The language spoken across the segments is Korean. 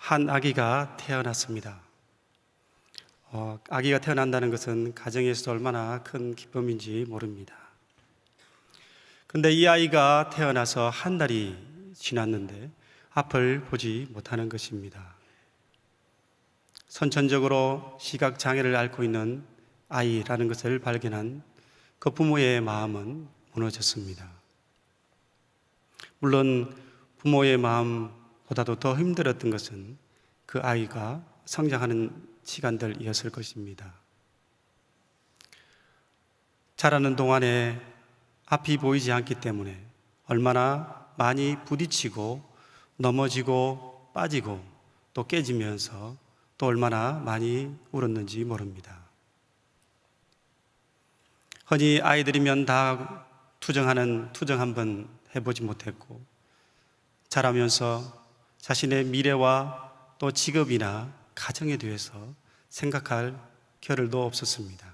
한 아기가 태어났습니다. 아기가 태어난다는 것은 가정에서 얼마나 큰 기쁨인지 모릅니다. 그런데 이 아이가 태어나서 한 달이 지났는데 앞을 보지 못하는 것입니다. 선천적으로 시각장애를 앓고 있는 아이라는 것을 발견한 그 부모의 마음은 무너졌습니다. 물론 부모의 마음보다도 더 힘들었던 것은 그 아이가 성장하는 시간들이었을 것입니다. 자라는 동안에 앞이 보이지 않기 때문에 얼마나 많이 부딪히고 넘어지고 빠지고 또 깨지면서 또 얼마나 많이 울었는지 모릅니다. 흔히 아이들이면 다 투정 한번 해보지 못했고 자라면서 자신의 미래와 또 직업이나 가정에 대해서 생각할 겨를도 없었습니다.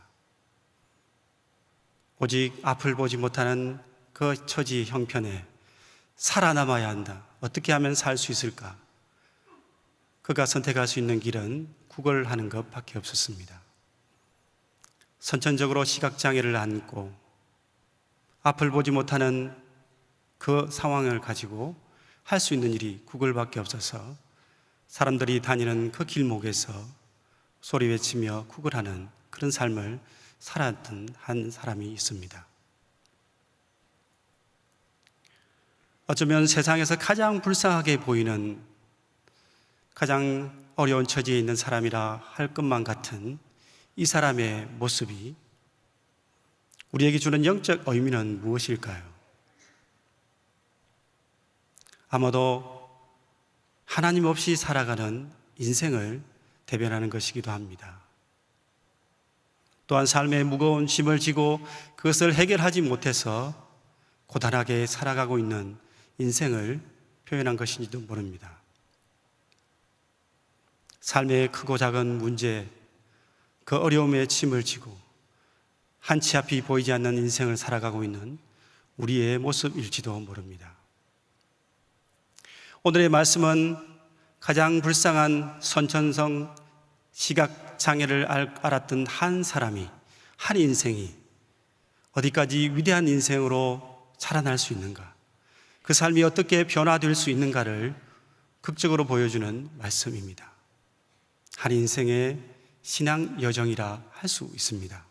오직 앞을 보지 못하는 그 처지 형편에 살아남아야 한다. 어떻게 하면 살 수 있을까? 그가 선택할 수 있는 길은 구걸하는 것밖에 없었습니다. 선천적으로 시각장애를 안고 앞을 보지 못하는 그 상황을 가지고 할 수 있는 일이 구걸밖에 없어서 사람들이 다니는 그 길목에서 소리 외치며 구걸하는 그런 삶을 살았던 한 사람이 있습니다. 어쩌면 세상에서 가장 불쌍하게 보이는 가장 어려운 처지에 있는 사람이라 할 것만 같은 이 사람의 모습이 우리에게 주는 영적 의미는 무엇일까요? 아마도 하나님 없이 살아가는 인생을 대변하는 것이기도 합니다. 또한 삶의 무거운 짐을 지고 그것을 해결하지 못해서 고단하게 살아가고 있는 인생을 표현한 것인지도 모릅니다. 삶의 크고 작은 문제, 그 어려움에 짐을 지고 한치 앞이 보이지 않는 인생을 살아가고 있는 우리의 모습일지도 모릅니다. 오늘의 말씀은 가장 불쌍한 선천성 시각장애를 알았던 한 사람이, 한 인생이 어디까지 위대한 인생으로 자라날 수 있는가, 그 삶이 어떻게 변화될 수 있는가를 극적으로 보여주는 말씀입니다. 한 인생의 신앙 여정이라 할 수 있습니다.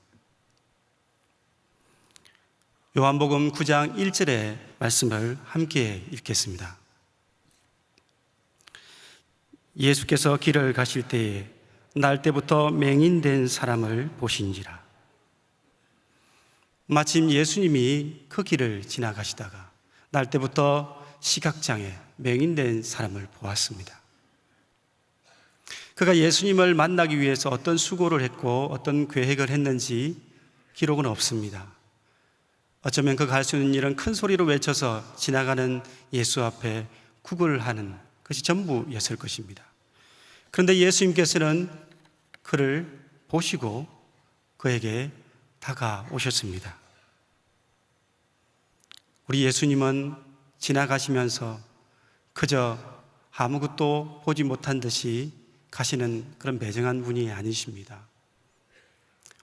요한복음 9장 1절의 말씀을 함께 읽겠습니다. 예수께서 길을 가실 때에 날 때부터 맹인된 사람을 보신지라. 마침 예수님이 그 길을 지나가시다가 날 때부터 시각장애, 맹인된 사람을 보았습니다. 그가 예수님을 만나기 위해서 어떤 수고를 했고 어떤 계획을 했는지 기록은 없습니다. 어쩌면 그가 할 수 있는 일은 큰 소리로 외쳐서 지나가는 예수 앞에 구걸하는 것이 전부였을 것입니다. 그런데 예수님께서는 그를 보시고 그에게 다가오셨습니다. 우리 예수님은 지나가시면서 그저 아무것도 보지 못한 듯이 가시는 그런 매정한 분이 아니십니다.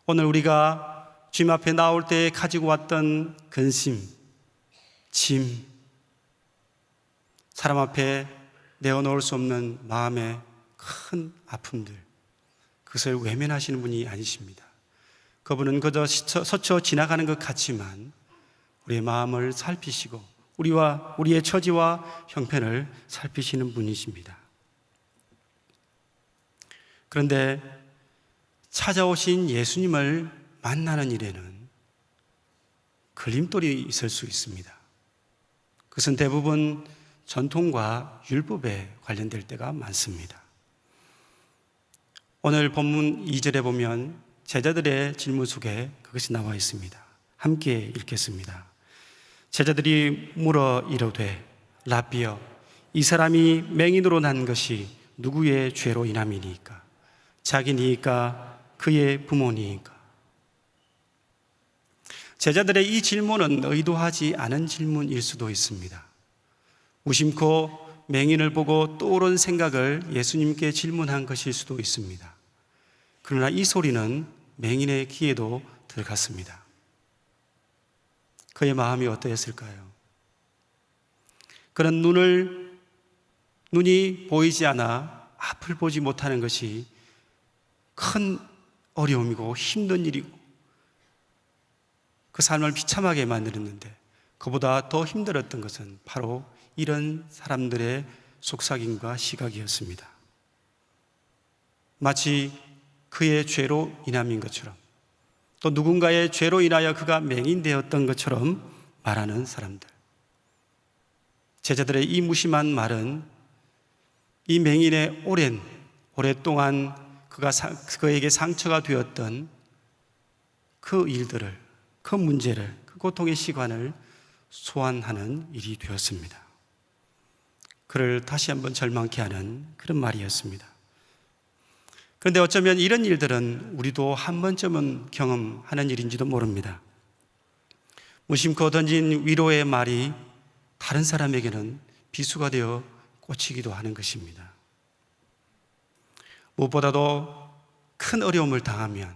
오늘 우리가 주님 앞에 나올 때 가지고 왔던 근심, 짐, 사람 앞에 내어놓을 수 없는 마음의 큰 아픔들, 그것을 외면하시는 분이 아니십니다. 그분은 그저 스쳐 지나가는 것 같지만 우리의 마음을 살피시고 우리의 처지와 형편을 살피시는 분이십니다. 그런데 찾아오신 예수님을 만나는 일에는 걸림돌이 있을 수 있습니다. 그것은 대부분 전통과 율법에 관련될 때가 많습니다. 오늘 본문 2절에 보면 제자들의 질문 속에 그것이 나와 있습니다. 함께 읽겠습니다. 제자들이 물어 이르되 라비여, 이 사람이 맹인으로 난 것이 누구의 죄로 인함이니까? 자기니까 그의 부모니까? 제자들의 이 질문은 의도하지 않은 질문일 수도 있습니다. 무심코 맹인을 보고 떠오른 생각을 예수님께 질문한 것일 수도 있습니다. 그러나 이 소리는 맹인의 귀에도 들어갔습니다. 그의 마음이 어떠했을까요? 그는 눈이 보이지 않아 앞을 보지 못하는 것이 큰 어려움이고 힘든 일이고 그 삶을 비참하게 만들었는데, 그보다 더 힘들었던 것은 바로 이런 사람들의 속삭임과 시각이었습니다. 마치 그의 죄로 인함인 것처럼, 또 누군가의 죄로 인하여 그가 맹인되었던 것처럼 말하는 사람들. 제자들의 이 무심한 말은 이 맹인의 오랫동안 그에게 상처가 되었던 그 일들을, 그 문제를, 그 고통의 시간을 소환하는 일이 되었습니다. 그를 다시 한번 절망케 하는 그런 말이었습니다. 그런데 어쩌면 이런 일들은 우리도 한 번쯤은 경험하는 일인지도 모릅니다. 무심코 던진 위로의 말이 다른 사람에게는 비수가 되어 꽂히기도 하는 것입니다. 무엇보다도 큰 어려움을 당하면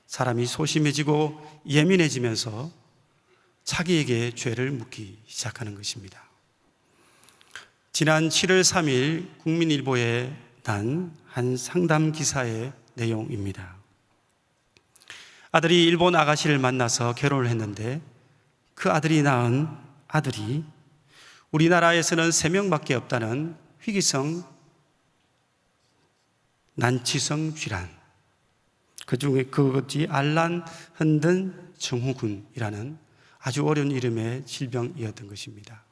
사람이 소심해지고 예민해지면서 자기에게 죄를 묻기 시작하는 것입니다. 지난 7월 3일 국민일보에 난 한 상담 기사의 내용입니다. 아들이 일본 아가씨를 만나서 결혼을 했는데 그 아들이 낳은 아들이 우리나라에서는 3명밖에 없다는 희귀성 난치성 질환, 그 중에 그것이 알란 흔든 증후군이라는 아주 어려운 이름의 질병이었던 것입니다.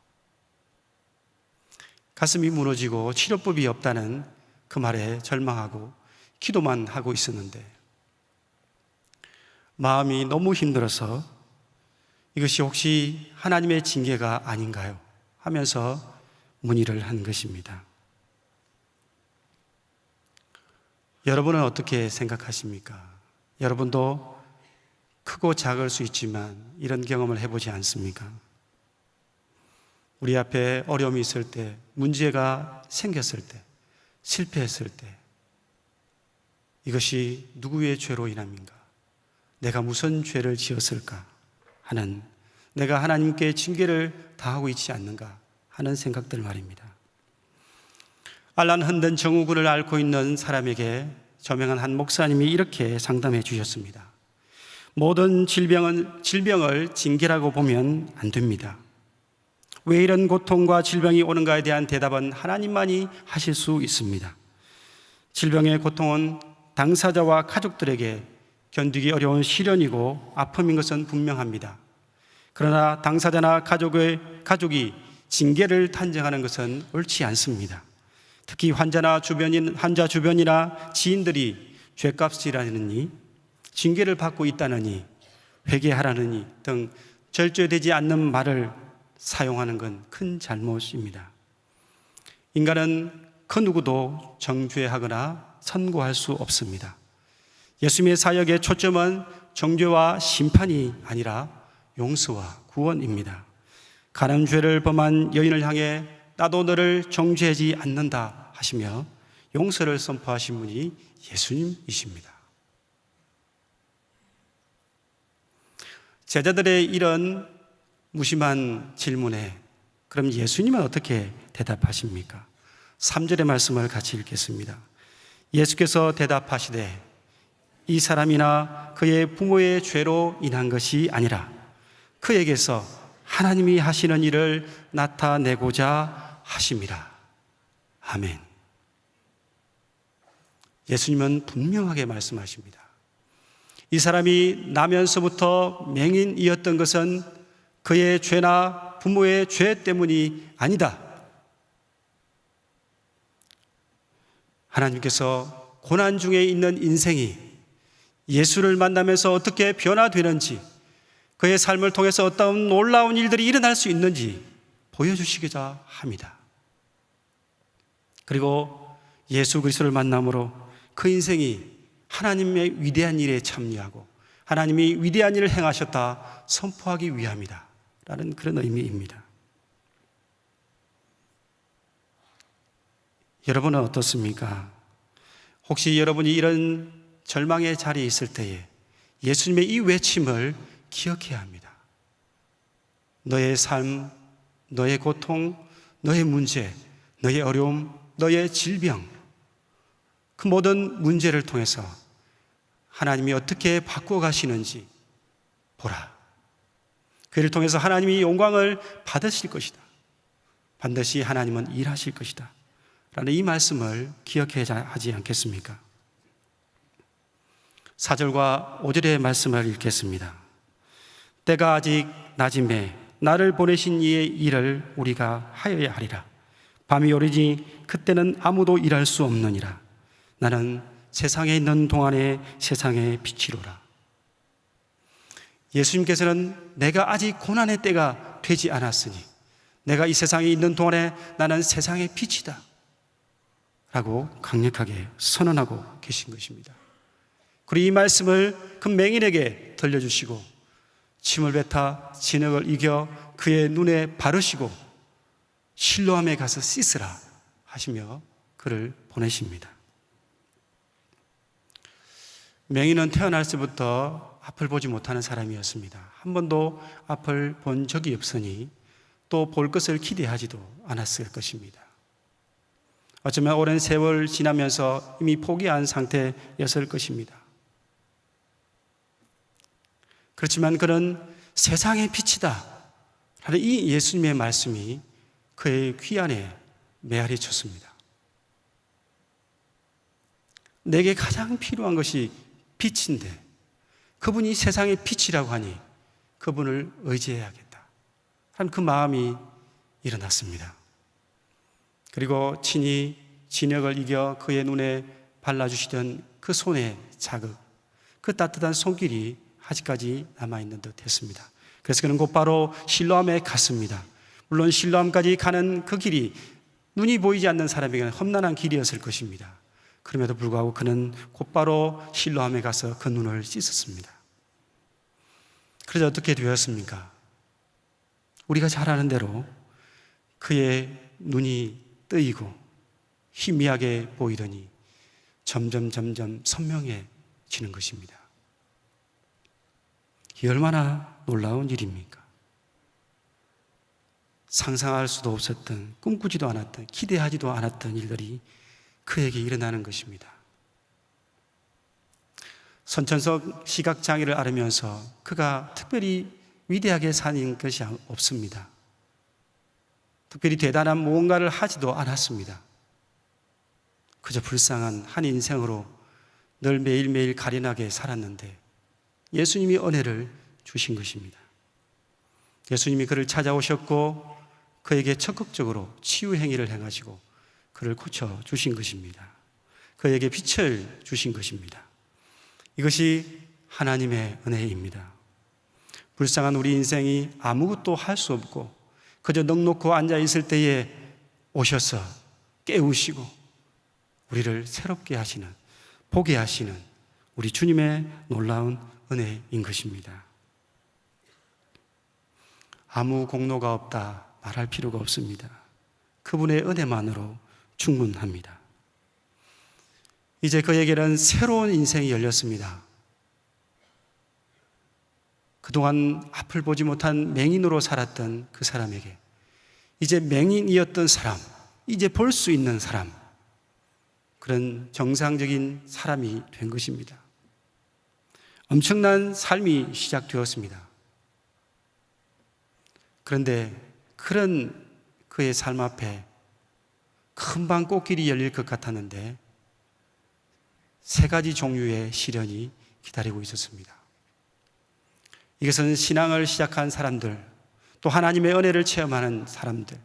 가슴이 무너지고 치료법이 없다는 그 말에 절망하고 기도만 하고 있었는데, 마음이 너무 힘들어서 이것이 혹시 하나님의 징계가 아닌가요? 하면서 문의를 한 것입니다. 여러분은 어떻게 생각하십니까? 여러분도 크고 작을 수 있지만 이런 경험을 해보지 않습니까? 우리 앞에 어려움이 있을 때, 문제가 생겼을 때, 실패했을 때, 이것이 누구의 죄로 인함인가? 내가 무슨 죄를 지었을까? 하는, 내가 하나님께 징계를 당하고 있지 않는가? 하는 생각들 말입니다. 알란 흔든 증후군을 앓고 있는 사람에게 저명한 한 목사님이 이렇게 상담해 주셨습니다. 모든 질병을 징계라고 보면 안 됩니다. 왜 이런 고통과 질병이 오는가에 대한 대답은 하나님만이 하실 수 있습니다. 질병의 고통은 당사자와 가족들에게 견디기 어려운 시련이고 아픔인 것은 분명합니다. 그러나 당사자나 가족이 징계를 단정하는 것은 옳지 않습니다. 특히 환자 주변이나 지인들이 죄값이라느니, 징계를 받고 있다느니, 회개하라느니 등 절제되지 않는 말을 사용하는 건 큰 잘못입니다. 인간은 그 누구도 정죄하거나 선고할 수 없습니다. 예수님의 사역의 초점은 정죄와 심판이 아니라 용서와 구원입니다. 간음죄를 범한 여인을 향해 나도 너를 정죄하지 않는다 하시며 용서를 선포하신 분이 예수님이십니다. 제자들의 이런 무심한 질문에 그럼 예수님은 어떻게 대답하십니까? 3절의 말씀을 같이 읽겠습니다. 예수께서 대답하시되 이 사람이나 그의 부모의 죄로 인한 것이 아니라 그에게서 하나님이 하시는 일을 나타내고자 하심이라. 아멘. 예수님은 분명하게 말씀하십니다. 이 사람이 나면서부터 맹인이었던 것은 그의 죄나 부모의 죄 때문이 아니다. 하나님께서 고난 중에 있는 인생이 예수를 만나면서 어떻게 변화되는지, 그의 삶을 통해서 어떤 놀라운 일들이 일어날 수 있는지 보여주시고자 합니다. 그리고 예수 그리스도를 만남으로 그 인생이 하나님의 위대한 일에 참여하고 하나님이 위대한 일을 행하셨다 선포하기 위함이다 라는 그런 의미입니다. 여러분은 어떻습니까? 혹시 여러분이 이런 절망의 자리에 있을 때에 예수님의 이 외침을 기억해야 합니다. 너의 삶, 너의 고통, 너의 문제, 너의 어려움, 너의 질병, 그 모든 문제를 통해서 하나님이 어떻게 바꾸어 가시는지 보라. 그를 통해서 하나님이 영광을 받으실 것이다. 반드시 하나님은 일하실 것이다. 라는 이 말씀을 기억해야 하지 않겠습니까? 4절과 5절의 말씀을 읽겠습니다. 때가 아직 낮음에 나를 보내신 이의 일을 우리가 하여야 하리라. 밤이 오르지 그때는 아무도 일할 수 없느니라. 나는 세상에 있는 동안에 세상의 빛이로라. 예수님께서는 내가 아직 고난의 때가 되지 않았으니 내가 이 세상에 있는 동안에 나는 세상의 빛이다 라고 강력하게 선언하고 계신 것입니다. 그리고 이 말씀을 그 맹인에게 들려주시고 침을 뱉어 진흙을 이겨 그의 눈에 바르시고 실로암에 가서 씻으라 하시며 그를 보내십니다. 맹인은 태어날 때부터 앞을 보지 못하는 사람이었습니다. 한 번도 앞을 본 적이 없으니 또 볼 것을 기대하지도 않았을 것입니다. 어쩌면 오랜 세월 지나면서 이미 포기한 상태였을 것입니다. 그렇지만 그는 세상의 빛이다 라는 이 예수님의 말씀이 그의 귀 안에 메아리 쳤습니다. 내게 가장 필요한 것이 빛인데 그분이 세상의 빛이라고 하니 그분을 의지해야겠다 하는 그 마음이 일어났습니다. 그리고 친히 진흙을 이겨 그의 눈에 발라주시던 그 손의 자극, 그 따뜻한 손길이 아직까지 남아있는 듯 했습니다. 그래서 그는 곧바로 실로암에 갔습니다. 물론 실로암까지 가는 그 길이 눈이 보이지 않는 사람에게는 험난한 길이었을 것입니다. 그럼에도 불구하고 그는 곧바로 실로암에 가서 그 눈을 씻었습니다. 그래서 어떻게 되었습니까? 우리가 잘 아는 대로 그의 눈이 뜨이고 희미하게 보이더니 점점 선명해지는 것입니다. 이 얼마나 놀라운 일입니까? 상상할 수도 없었던, 꿈꾸지도 않았던, 기대하지도 않았던 일들이 그에게 일어나는 것입니다. 선천적 시각장애를 앓으면서 그가 특별히 위대하게 사는 것이 없습니다. 특별히 대단한 무언가를 하지도 않았습니다. 그저 불쌍한 한 인생으로 늘 매일매일 가련하게 살았는데 예수님이 은혜를 주신 것입니다. 예수님이 그를 찾아오셨고 그에게 적극적으로 치유 행위를 행하시고 그를 고쳐주신 것입니다. 그에게 빛을 주신 것입니다. 이것이 하나님의 은혜입니다. 불쌍한 우리 인생이 아무것도 할 수 없고 그저 넋놓고 앉아있을 때에 오셔서 깨우시고 우리를 새롭게 하시는, 보게 하시는 우리 주님의 놀라운 은혜인 것입니다. 아무 공로가 없다 말할 필요가 없습니다. 그분의 은혜만으로 충분합니다. 이제 그에게는 새로운 인생이 열렸습니다. 그동안 앞을 보지 못한 맹인으로 살았던 그 사람에게 이제 맹인이었던 사람, 이제 볼 수 있는 사람, 그런 정상적인 사람이 된 것입니다. 엄청난 삶이 시작되었습니다. 그런데 그런 그의 삶 앞에 금방 꽃길이 열릴 것 같았는데 세 가지 종류의 시련이 기다리고 있었습니다. 이것은 신앙을 시작한 사람들, 또 하나님의 은혜를 체험하는 사람들,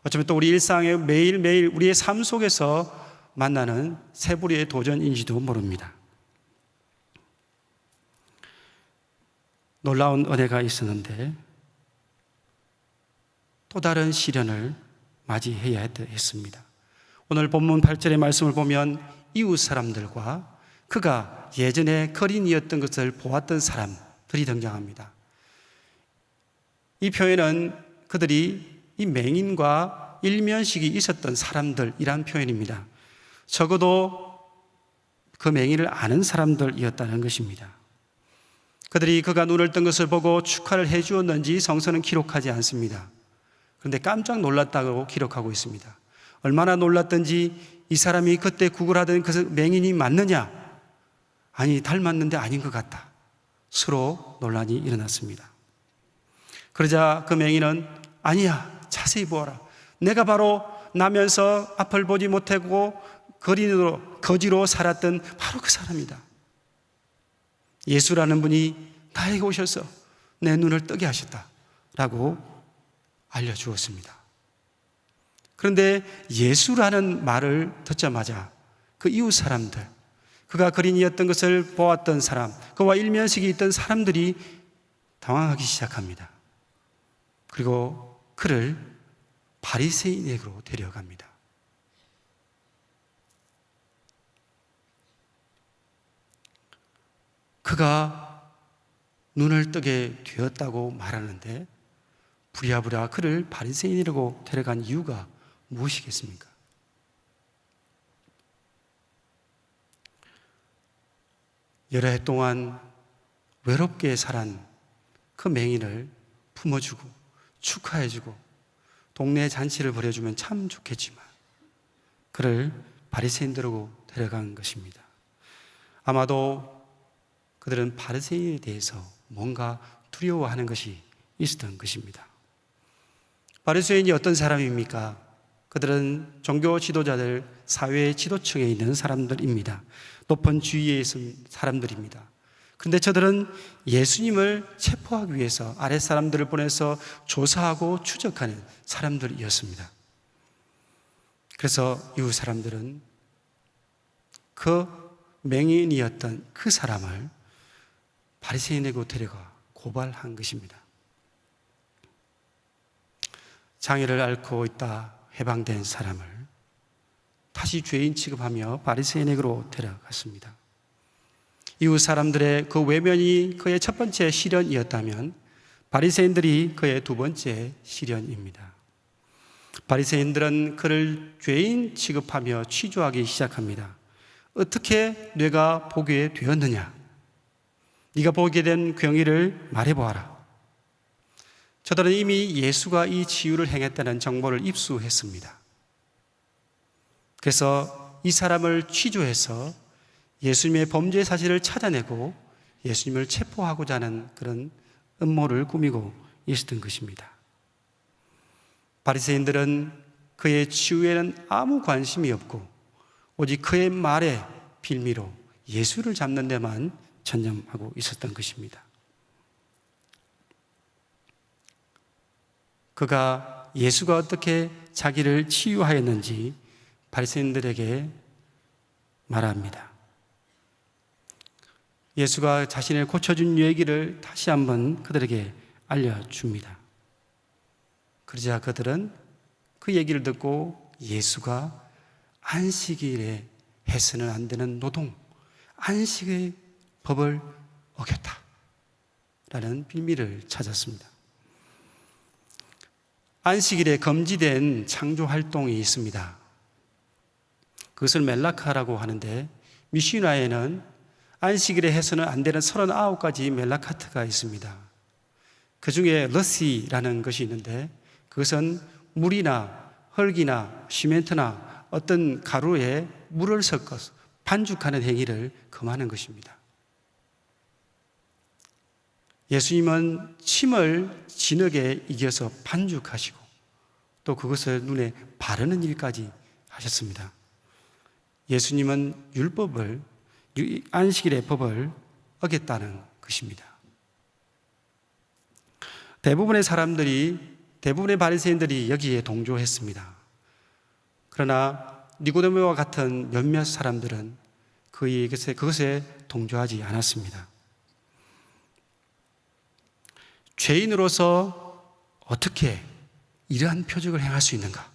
어쩌면 또 우리 일상의 매일매일 우리의 삶 속에서 만나는 세 부류의 도전인지도 모릅니다. 놀라운 은혜가 있었는데 또 다른 시련을 맞이해야 했습니다. 오늘 본문 8절의 말씀을 보면 이웃 사람들과 그가 예전에 거린이었던 것을 보았던 사람들이 등장합니다. 이 표현은 그들이 이 맹인과 일면식이 있었던 사람들이란 표현입니다. 적어도 그 맹인을 아는 사람들이었다는 것입니다. 그들이 그가 눈을 뜬 것을 보고 축하를 해 주었는지 성서는 기록하지 않습니다. 그런데 깜짝 놀랐다고 기록하고 있습니다. 얼마나 놀랐던지 이 사람이 그때 구걸하던 그 맹인이 맞느냐? 아니, 닮았는데 아닌 것 같다. 서로 논란이 일어났습니다. 그러자 그 맹인은 아니야, 자세히 보아라. 내가 바로 나면서 앞을 보지 못하고 거지로 살았던 바로 그 사람이다. 예수라는 분이 나에게 오셔서 내 눈을 뜨게 하셨다라고 알려주었습니다. 그런데 예수라는 말을 듣자마자 그 이웃 사람들, 그가 거린이었던 것을 보았던 사람, 그와 일면식이 있던 사람들이 당황하기 시작합니다. 그리고 그를 바리새인에게로 데려갑니다. 그가 눈을 뜨게 되었다고 말하는데 부랴부랴 그를 바리새인이라고 데려간 이유가 무엇이겠습니까? 여러 해 동안 외롭게 살한 그 맹인을 품어주고 축하해주고 동네 잔치를 벌여주면 참 좋겠지만 그를 바리새인들로 데려간 것입니다. 아마도 그들은 바리새인에 대해서 뭔가 두려워하는 것이 있었던 것입니다. 바리새인이 어떤 사람입니까? 그들은 종교 지도자들, 사회 지도층에 있는 사람들입니다. 높은 지위에 있는 사람들입니다. 그런데 저들은 예수님을 체포하기 위해서 아랫사람들을 보내서 조사하고 추적하는 사람들이었습니다. 그래서 이웃 사람들은 그 맹인이었던 그 사람을 바리새인에게 데려가 고발한 것입니다. 장애를 앓고 있다 해방된 사람을 다시 죄인 취급하며 바리새인에게로 데려갔습니다. 이웃 사람들의 그 외면이 그의 첫 번째 시련이었다면 바리새인들이 그의 두 번째 시련입니다. 바리새인들은 그를 죄인 취급하며 취조하기 시작합니다. 어떻게 네가 보게 되었느냐? 네가 보게 된 경위를 말해보아라. 저들은 이미 예수가 이 치유를 행했다는 정보를 입수했습니다. 그래서 이 사람을 취조해서 예수님의 범죄 사실을 찾아내고 예수님을 체포하고자 하는 그런 음모를 꾸미고 있었던 것입니다. 바리새인들은 그의 치유에는 아무 관심이 없고 오직 그의 말에 빌미로 예수를 잡는 데만 전념하고 있었던 것입니다. 그가 예수가 어떻게 자기를 치유하였는지 바리새인들에게 말합니다. 예수가 자신을 고쳐준 얘기를 다시 한번 그들에게 알려줍니다. 그러자 그들은 그 얘기를 듣고 예수가 안식일에 해서는 안 되는 노동, 안식의 법을 어겼다라는 빌미를 찾았습니다. 안식일에 금지된 창조 활동이 있습니다. 그것을 멜라카라고 하는데 미시나에는 안식일에 해서는 안 되는 39가지 멜라카트가 있습니다. 그 중에 러시라는 것이 있는데 그것은 물이나 흙이나 시멘트나 어떤 가루에 물을 섞어서 반죽하는 행위를 금하는 것입니다. 예수님은 침을 진흙에 이겨서 반죽하시고 또 그것을 눈에 바르는 일까지 하셨습니다. 예수님은 율법을, 안식일의 법을 어겼다는 것입니다. 대부분의 바리새인들이 여기에 동조했습니다. 그러나 니고데모와 같은 몇몇 사람들은 그것에 동조하지 않았습니다. 죄인으로서 어떻게 이러한 표적을 행할 수 있는가?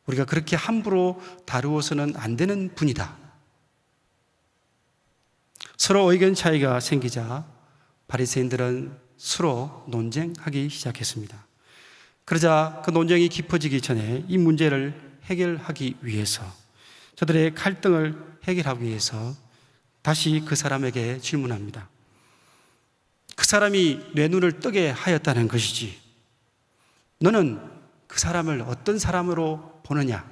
우리가 그렇게 함부로 다루어서는 안 되는 분이다. 서로 의견 차이가 생기자 바리새인들은 서로 논쟁하기 시작했습니다. 그러자 그 논쟁이 깊어지기 전에 이 문제를 해결하기 위해서, 저들의 갈등을 해결하기 위해서 다시 그 사람에게 질문합니다. 그 사람이 내 눈을 뜨게 하였다는 것이지, 너는 그 사람을 어떤 사람으로 보느냐?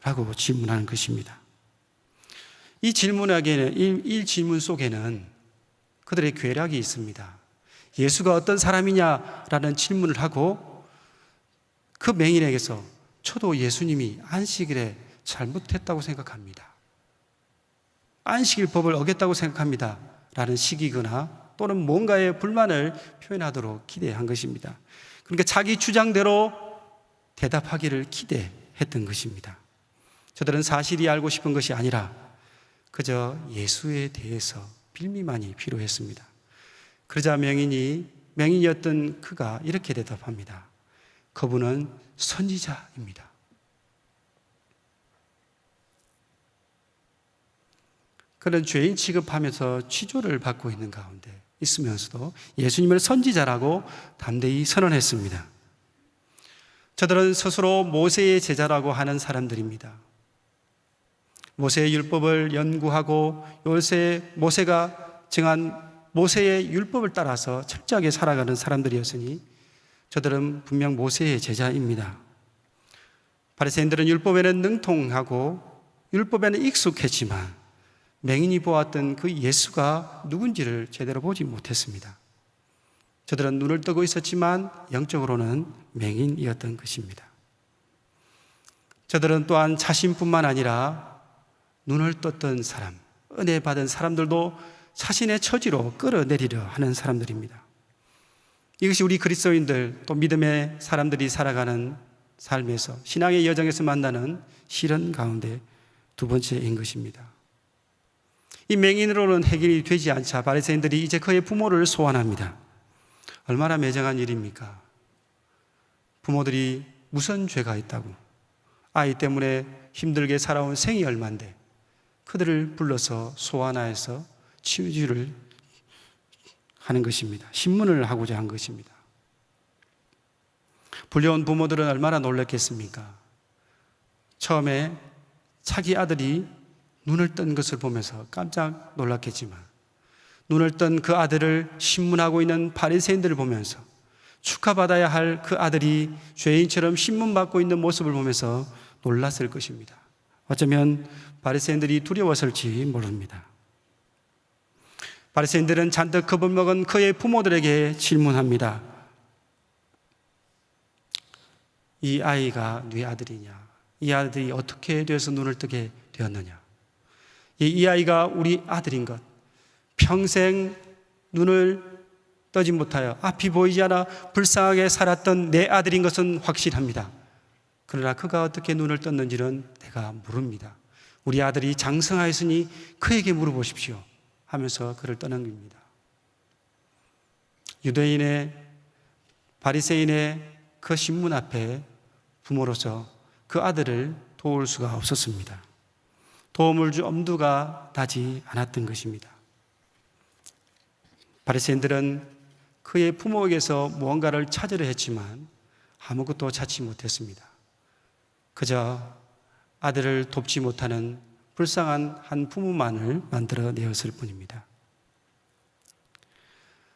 라고 질문하는 것입니다. 이 질문 속에는 그들의 괴략이 있습니다. 예수가 어떤 사람이냐라는 질문을 하고 그 맹인에게서 저도 예수님이 안식일에 잘못했다고 생각합니다, 안식일 법을 어겼다고 생각합니다 라는 식이거나 또는 뭔가의 불만을 표현하도록 기대한 것입니다. 그러니까 자기 주장대로 대답하기를 기대했던 것입니다. 저들은 사실이 알고 싶은 것이 아니라 그저 예수에 대해서 빌미만이 필요했습니다. 그러자 맹인이었던 그가 이렇게 대답합니다. 그분은 선지자입니다. 그는 죄인 취급하면서 취조를 받고 있는 가운데 있으면서도 예수님을 선지자라고 담대히 선언했습니다. 저들은 스스로 모세의 제자라고 하는 사람들입니다. 모세의 율법을 연구하고 모세가 정한 모세의 율법을 따라서 철저하게 살아가는 사람들이었으니 저들은 분명 모세의 제자입니다. 바리새인들은 율법에는 능통하고 율법에는 익숙했지만 맹인이 보았던 그 예수가 누군지를 제대로 보지 못했습니다. 저들은 눈을 뜨고 있었지만 영적으로는 맹인이었던 것입니다. 저들은 또한 자신뿐만 아니라 눈을 떴던 사람, 은혜 받은 사람들도 자신의 처지로 끌어내리려 하는 사람들입니다. 이것이 우리 그리스도인들, 또 믿음의 사람들이 살아가는 삶에서, 신앙의 여정에서 만나는 시련 가운데 두 번째인 것입니다. 이 맹인으로는 해결이 되지 않자 바리새인들이 이제 그의 부모를 소환합니다. 얼마나 매정한 일입니까? 부모들이 무슨 죄가 있다고, 아이 때문에 힘들게 살아온 생이 얼만데 그들을 불러서 소환하여서 치유를 하는 것입니다. 신문을 하고자 한 것입니다. 불려온 부모들은 얼마나 놀랐겠습니까? 처음에 자기 아들이 눈을 뜬 것을 보면서 깜짝 놀랐겠지만 눈을 뜬 그 아들을 신문하고 있는 바리새인들을 보면서 축하받아야 할 그 아들이 죄인처럼 신문받고 있는 모습을 보면서 놀랐을 것입니다. 어쩌면 바리새인들이 두려웠을지 모릅니다. 바리새인들은 잔뜩 겁을 먹은 그의 부모들에게 질문합니다. 이 아이가 네 아들이냐? 이 아들이 어떻게 되어서 눈을 뜨게 되었느냐? 이 아이가 우리 아들인 것, 평생 눈을 뜨지 못하여 앞이 보이지 않아 불쌍하게 살았던 내 아들인 것은 확실합니다. 그러나 그가 어떻게 눈을 떴는지는 내가 모릅니다. 우리 아들이 장성하였으니 그에게 물어보십시오 하면서 그를 떠난 겁니다. 유대인의 바리새인의 그 신문 앞에 부모로서 그 아들을 도울 수가 없었습니다. 도움을 줄 엄두가 나지 않았던 것입니다. 바리새인들은 그의 부모에게서 무언가를 찾으려 했지만 아무것도 찾지 못했습니다. 그저 아들을 돕지 못하는 불쌍한 한 부모만을 만들어내었을 뿐입니다.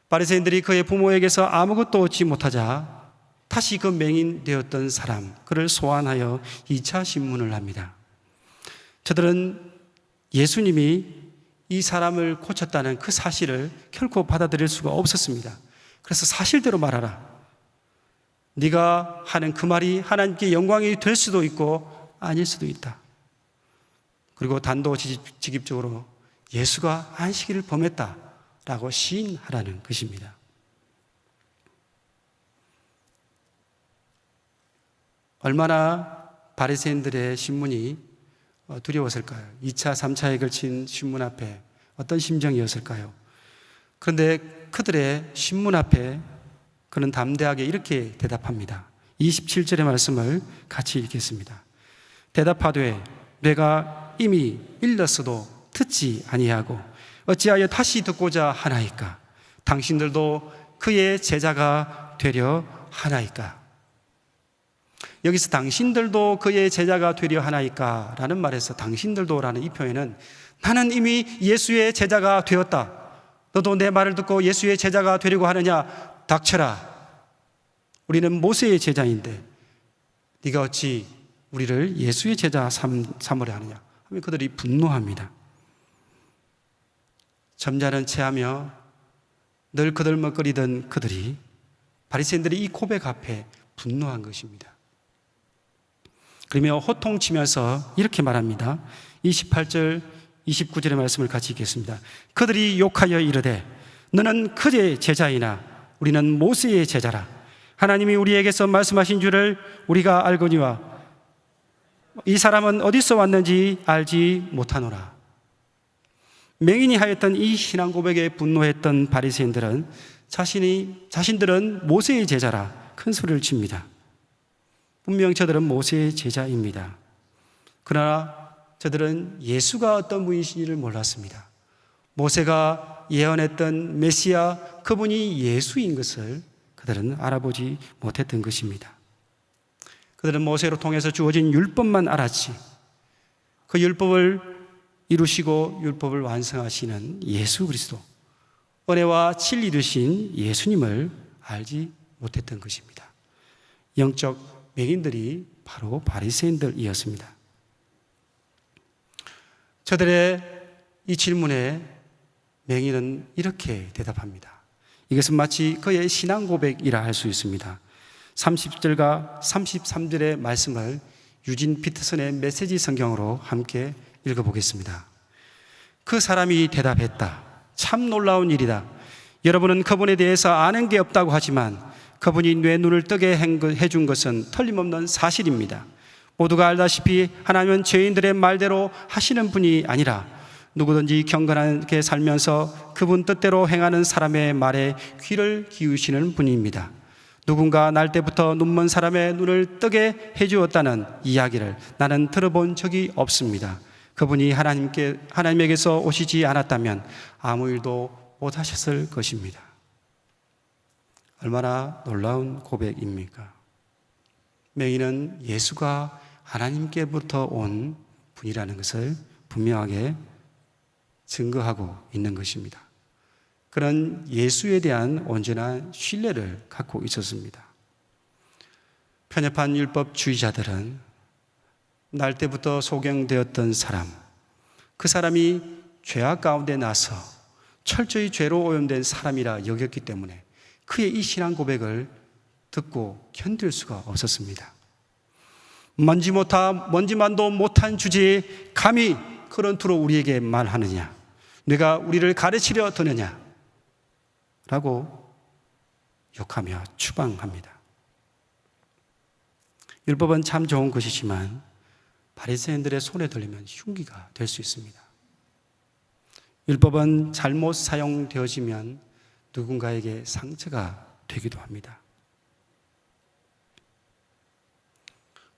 바리새인들이 그의 부모에게서 아무것도 얻지 못하자 다시 그 맹인 되었던 사람, 그를 소환하여 2차 신문을 합니다. 저들은 예수님이 이 사람을 고쳤다는 그 사실을 결코 받아들일 수가 없었습니다. 그래서 사실대로 말하라. 네가 하는 그 말이 하나님께 영광이 될 수도 있고 아닐 수도 있다. 그리고 단도직입적으로 예수가 안식일을 범했다라고 시인하라는 것입니다. 얼마나 바리새인들의 신문이 두려웠을까요? 2차, 3차에 걸친 신문 앞에 어떤 심정이었을까요? 그런데 그들의 신문 앞에 그는 담대하게 이렇게 대답합니다. 27절의 말씀을 같이 읽겠습니다. 대답하되 내가 이미 일렀어도 듣지 아니하고 어찌하여 다시 듣고자 하나이까? 당신들도 그의 제자가 되려 하나이까? 여기서 당신들도 그의 제자가 되려 하나이까? 라는 말에서 당신들도 라는 이 표현은 나는 이미 예수의 제자가 되었다. 너도 내 말을 듣고 예수의 제자가 되려고 하느냐? 닥쳐라. 우리는 모세의 제자인데 네가 어찌 우리를 예수의 제자 삼으려 하느냐 하면 그들이 분노합니다. 점잖은 체하며 늘 그들먹거리던 그들이 바리새인들이 이 고백 앞에 분노한 것입니다. 그러며 호통치면서 이렇게 말합니다. 28절 29절의 말씀을 같이 읽겠습니다. 그들이 욕하여 이르되 너는 그의 제자이나 우리는 모세의 제자라. 하나님이 우리에게서 말씀하신 줄을 우리가 알거니와 이 사람은 어디서 왔는지 알지 못하노라. 맹인이 하였던 이 신앙 고백에 분노했던 바리새인들은 자신들은 모세의 제자라 큰 소리를 칩니다. 분명 저들은 모세의 제자입니다. 그러나 저들은 예수가 어떤 분이신지를 몰랐습니다. 모세가 예언했던 메시아 그분이 예수인 것을 그들은 알아보지 못했던 것입니다. 그들은 모세로 통해서 주어진 율법만 알았지 그 율법을 이루시고 율법을 완성하시는 예수 그리스도, 은혜와 진리 이루신 예수님을 알지 못했던 것입니다. 영적 맹인들이 바로 바리새인들이었습니다. 저들의 이 질문에 맹인은 이렇게 대답합니다. 이것은 마치 그의 신앙 고백이라 할 수 있습니다. 30절과 33절의 말씀을 유진 피터슨의 메시지 성경으로 함께 읽어보겠습니다. 그 사람이 대답했다. 참 놀라운 일이다. 여러분은 그분에 대해서 아는 게 없다고 하지만 그분이 내 눈을 뜨게 해준 것은 틀림없는 사실입니다. 모두가 알다시피 하나님은 죄인들의 말대로 하시는 분이 아니라 누구든지 경건하게 살면서 그분 뜻대로 행하는 사람의 말에 귀를 기울이시는 분입니다. 누군가 날 때부터 눈먼 사람의 눈을 뜨게 해주었다는 이야기를 나는 들어본 적이 없습니다. 그분이 하나님에게서 오시지 않았다면 아무 일도 못하셨을 것입니다. 얼마나 놀라운 고백입니까? 맹인은 예수가 하나님께부터 온 분이라는 것을 분명하게 증거하고 있는 것입니다. 그런 예수에 대한 온전한 신뢰를 갖고 있었습니다. 편협한 율법주의자들은 날 때부터 소경되었던 사람, 그 사람이 죄악 가운데 나서 철저히 죄로 오염된 사람이라 여겼기 때문에 그의 이 신앙 고백을 듣고 견딜 수가 없었습니다. 먼지만도 못한 주제에 감히 그런 투로 우리에게 말하느냐, 내가 우리를 가르치려 드느냐 라고 욕하며 추방합니다. 율법은 참 좋은 것이지만 바리새인들의 손에 들리면 흉기가 될 수 있습니다. 율법은 잘못 사용되어지면 누군가에게 상처가 되기도 합니다.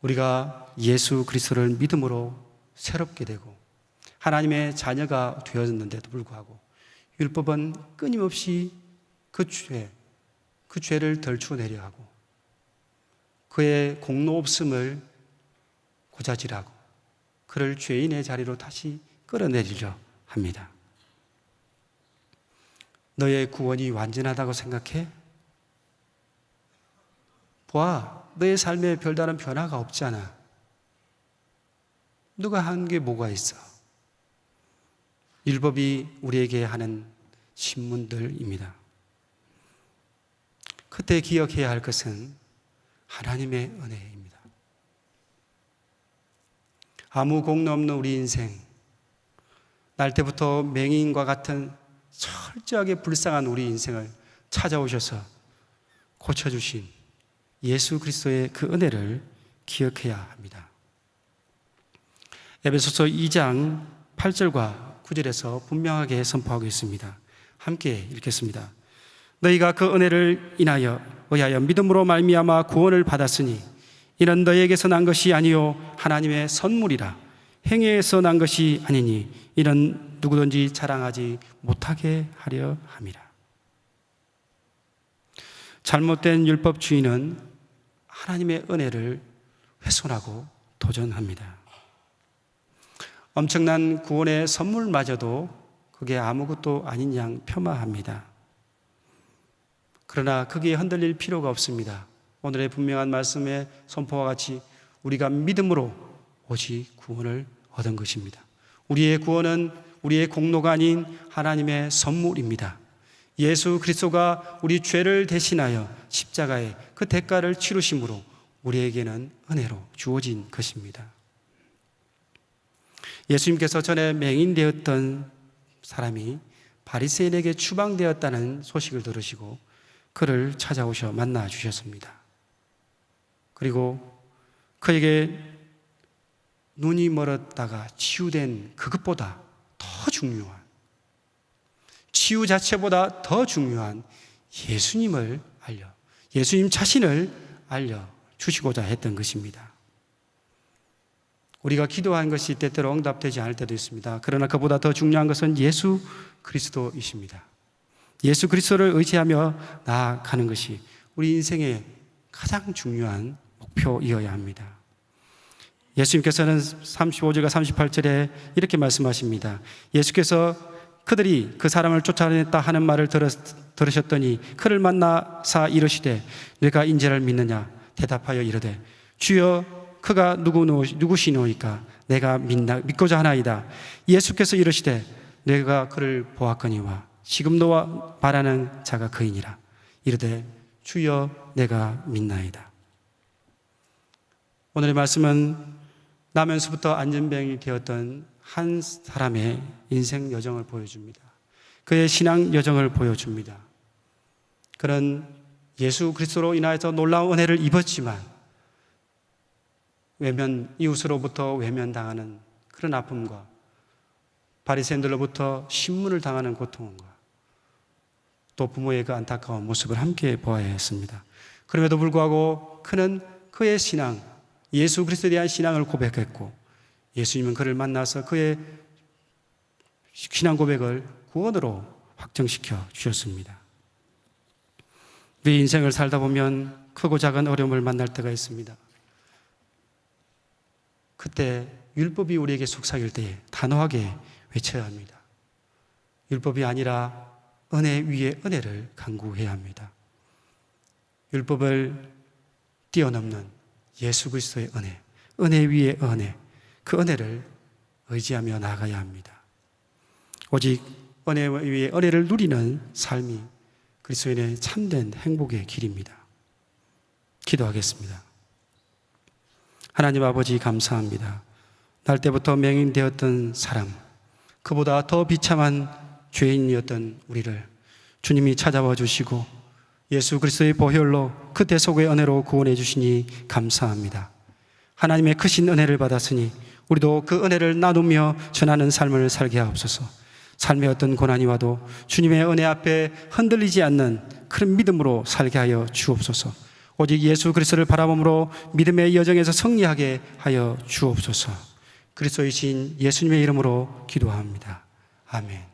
우리가 예수 그리스도를 믿음으로 새롭게 되고 하나님의 자녀가 되었는데도 불구하고 율법은 끊임없이 그 죄를 덜추내려 하고 그의 공로 없음을 고자질하고 그를 죄인의 자리로 다시 끌어내리려 합니다. 너의 구원이 완전하다고 생각해? 봐, 너의 삶에 별다른 변화가 없잖아. 누가 한 게 뭐가 있어? 율법이 우리에게 하는 신문들입니다. 그때 기억해야 할 것은 하나님의 은혜입니다. 아무 공로 없는 우리 인생, 날 때부터 맹인과 같은 철저하게 불쌍한 우리 인생을 찾아오셔서 고쳐주신 예수 그리스도의 그 은혜를 기억해야 합니다. 에베소서 2장 8절과 9절에서 분명하게 선포하고 있습니다. 함께 읽겠습니다. 너희가 그 은혜를 의하여 믿음으로 말미암아 구원을 받았으니 이는 너희에게서 난 것이 아니요 하나님의 선물이라. 행위에서 난 것이 아니니 이는 누구든지 자랑하지 못하게 하려 함이라. 잘못된 율법주의는 하나님의 은혜를 훼손하고 도전합니다. 엄청난 구원의 선물마저도 그게 아무것도 아닌 양 폄하합니다. 그러나 거기에 흔들릴 필요가 없습니다. 오늘의 분명한 말씀의 선포와 같이 우리가 믿음으로 오직 구원을 얻은 것입니다. 우리의 구원은 우리의 공로가 아닌 하나님의 선물입니다. 예수 그리스도가 우리 죄를 대신하여 십자가에 그 대가를 치르심으로 우리에게는 은혜로 주어진 것입니다. 예수님께서 전에 맹인되었던 사람이 바리새인에게 추방되었다는 소식을 들으시고 그를 찾아오셔 만나 주셨습니다. 그리고 그에게 눈이 멀었다가 치유된 그것보다 더 중요한, 치유 자체보다 더 중요한 예수님 자신을 알려주시고자 했던 것입니다. 우리가 기도한 것이 때때로 응답되지 않을 때도 있습니다. 그러나 그보다 더 중요한 것은 예수 그리스도이십니다. 예수 그리스도를 의지하며 나아가는 것이 우리 인생의 가장 중요한 목표이어야 합니다. 예수님께서는 35절과 38절에 이렇게 말씀하십니다. 예수께서 그들이 그 사람을 쫓아냈다 하는 말을 들으셨더니 그를 만나사 이르시되 네가 인자를 믿느냐? 대답하여 이르되 주여 그가 누구시노이까? 내가 믿고자 하나이다. 예수께서 이르시되 내가 그를 보았거니와 지금 너와 말하는 자가 그이니라. 이르되 주여 내가 믿나이다. 오늘의 말씀은 나면서부터 안전병이 되었던 한 사람의 인생 여정을 보여줍니다. 그의 신앙 여정을 보여줍니다. 그는 예수 그리스도로 인하여서 놀라운 은혜를 입었지만 이웃으로부터 외면당하는 그런 아픔과 바리새인들로부터 신문을 당하는 고통과 또 부모의 그 안타까운 모습을 함께 보아야 했습니다. 그럼에도 불구하고 그는 그의 신앙, 예수 그리스도에 대한 신앙을 고백했고 예수님은 그를 만나서 그의 신앙 고백을 구원으로 확정시켜 주셨습니다. 우리 인생을 살다 보면 크고 작은 어려움을 만날 때가 있습니다. 그때 율법이 우리에게 속삭일 때에 단호하게 외쳐야 합니다. 율법이 아니라 은혜 위에 은혜를 간구해야 합니다. 율법을 뛰어넘는 예수 그리스도의 은혜 위에 은혜, 그 은혜를 의지하며 나아가야 합니다. 오직 은혜 위에 은혜를 누리는 삶이 그리스도인의 참된 행복의 길입니다. 기도하겠습니다. 하나님 아버지 감사합니다. 날 때부터 맹인되었던 사람, 그보다 더 비참한 죄인이었던 우리를 주님이 찾아와 주시고 예수 그리스도의 보혈로 그 대속의 은혜로 구원해 주시니 감사합니다. 하나님의 크신 은혜를 받았으니 우리도 그 은혜를 나누며 전하는 삶을 살게 하옵소서. 삶의 어떤 고난이 와도 주님의 은혜 앞에 흔들리지 않는 그런 믿음으로 살게 하여 주옵소서. 오직 예수 그리스도를 바라봄으로 믿음의 여정에서 승리하게 하여 주옵소서. 그리스도이신 예수님의 이름으로 기도합니다. 아멘.